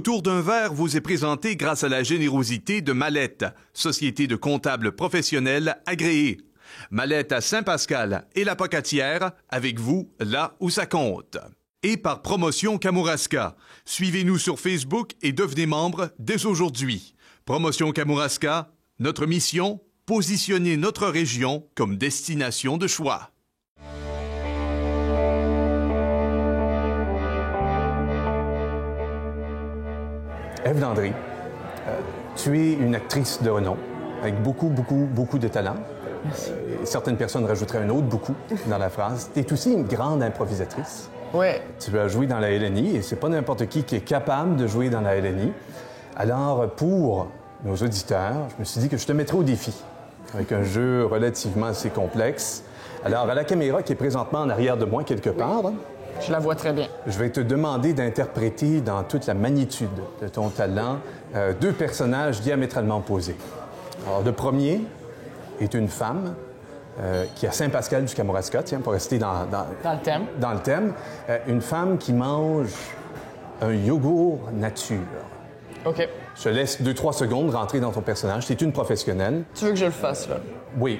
Autour d'un verre vous est présenté grâce à la générosité de Mallette, société de comptables professionnels agréée. Mallette à Saint-Pascal et la Pocatière, avec vous là où ça compte. Et par Promotion Kamouraska. Suivez-nous sur Facebook et devenez membre dès aujourd'hui. Promotion Kamouraska, notre mission, positionner notre région comme destination de choix. Ève Landry, tu es une actrice de renom, avec beaucoup de talent. Merci. Certaines personnes rajouteraient un autre beaucoup dans la phrase. Tu es aussi une grande improvisatrice. Oui. Tu as joué dans la LNI et c'est pas n'importe qui est capable de jouer dans la LNI. Alors, pour nos auditeurs, je me suis dit que je te mettrais au défi avec un jeu relativement assez complexe. Alors, à la caméra qui est présentement en arrière de moi quelque part, Je la vois très bien. je vais te demander d'interpréter dans toute la magnitude de ton talent deux personnages diamétralement opposés. Alors, le premier est une femme qui est à Saint-Pascal du Kamouraska, tiens, pour rester dans le thème. Dans le thème. Une femme qui mange un yogourt nature. OK. Je te laisse 2-3 secondes rentrer dans ton personnage. Tu es une professionnelle. Tu veux que je le fasse, là? Oui.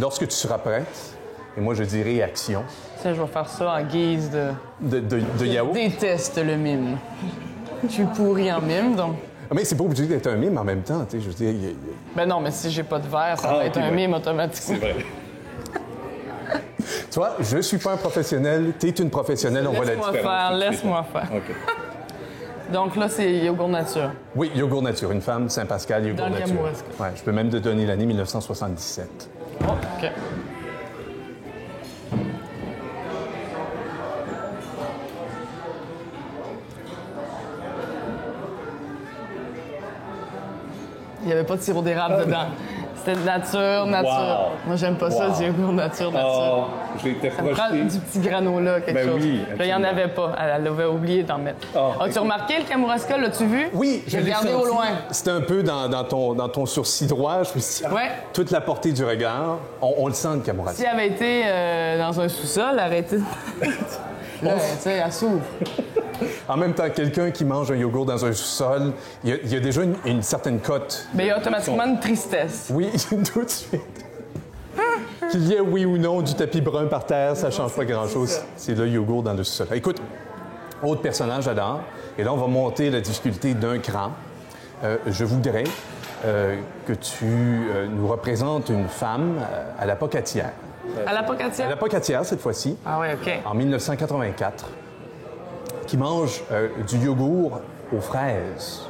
Lorsque tu seras prête, et moi je dirai action. Ça, je vais faire ça en guise de... De yaourt. Je déteste le mime. Je suis pourri en mime, donc... Mais c'est pas obligé d'être un mime en même temps, tu sais, je veux dire... Ben non, mais si j'ai pas de verre, ça va être un mime automatiquement. C'est vrai. Tu vois, je suis pas un professionnel, t'es une professionnelle, on voit la différence. Laisse-moi faire. OK. Donc là, c'est yogourt nature. Oui, yogourt nature, une femme, Saint-Pascal, yogourt Dans le nature. Kamouraska. Ouais, je peux même te donner l'année 1977. Oh, OK. Il n'y avait pas de sirop d'érable dedans. C'était de nature. Wow. Moi, j'aime pas ça, du yogourt nature. Oh, j'ai été Ça me prend projeté. du petit granola, quelque chose. Oui, Là, il n'y en avait pas. Elle avait oublié d'en mettre. As-tu remarqué le Kamouraska? L'as-tu vu? Oui, J'ai regardé au loin. C'était un peu dans ton sourcil droit. Je me suis dit, Ouais. toute la portée du regard, on le sent, le Kamouraska. Si elle avait été dans un sous-sol, elle aurait été... Là, tu sais, elle s'ouvre. En même temps, quelqu'un qui mange un yogourt dans un sous-sol, il y a déjà une certaine cote. Mais il y a automatiquement une tristesse. Oui, tout de suite. Qu'il y ait oui ou non du tapis brun par terre, ça change pas grand-chose. C'est le yogourt dans le sous-sol. Écoute, autre personnage alors, et là, on va monter la difficulté d'un cran. Je voudrais que tu nous représentes une femme à la Pocatière. À la Pocatière? À la Pocatière, cette fois-ci. Ah oui, OK. En 1984, qui mange du yogourt aux fraises.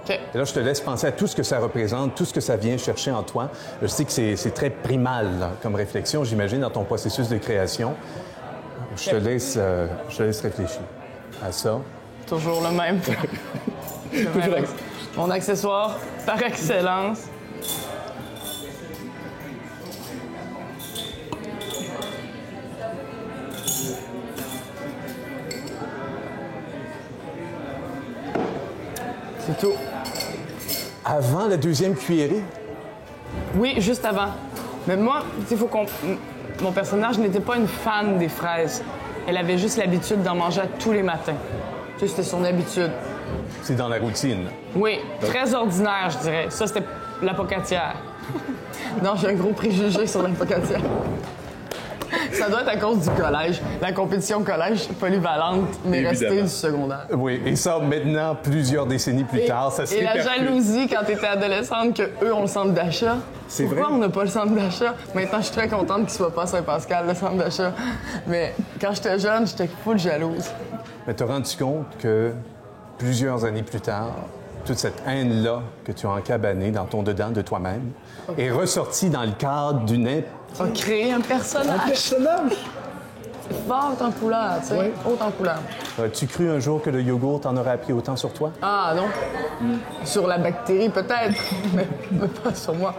OK. Et là, je te laisse penser à tout ce que ça représente, tout ce que ça vient chercher en toi. Je sais que c'est très primal là, comme réflexion, j'imagine, dans ton processus de création. Je te laisse réfléchir à ça. Toujours le même. Mon accessoire par excellence. C'est tout. Avant la deuxième cuillerée? Oui, juste avant. Mais moi, il faut qu'on... Mon personnage n'était pas une fan des fraises. Elle avait juste l'habitude d'en manger tous les matins. Tu sais, c'était son habitude. C'est dans la routine. Oui, très ordinaire, je dirais. Ça, c'était la Pocatière. Non, j'ai un gros préjugé sur la Pocatière. Ça doit être à cause du collège. La compétition collège polyvalente m'est restée du secondaire. Oui, et ça, maintenant, plusieurs décennies plus tard, ça se Et la répercute. jalousie quand t'étais adolescente qu'eux ont le centre d'achat. C'est Pourquoi vrai? on n'a pas le centre d'achat? Maintenant, je suis très contente qu'il soit pas à Saint-Pascal, le centre d'achat. Mais quand j'étais jeune, j'étais full jalouse. Mais t'as rendu compte que plusieurs années plus tard, toute cette haine-là que tu as encabanée dans ton dedans de toi-même est ressortie dans le cadre d'une... On a créé un personnage. personnage! C'est fort en couleur, tu sais. Oui. Haute en couleur. As-tu cru un jour que le yogourt t'en aurait appris autant sur toi? Ah non. Sur la bactérie, peut-être, mais pas sur moi.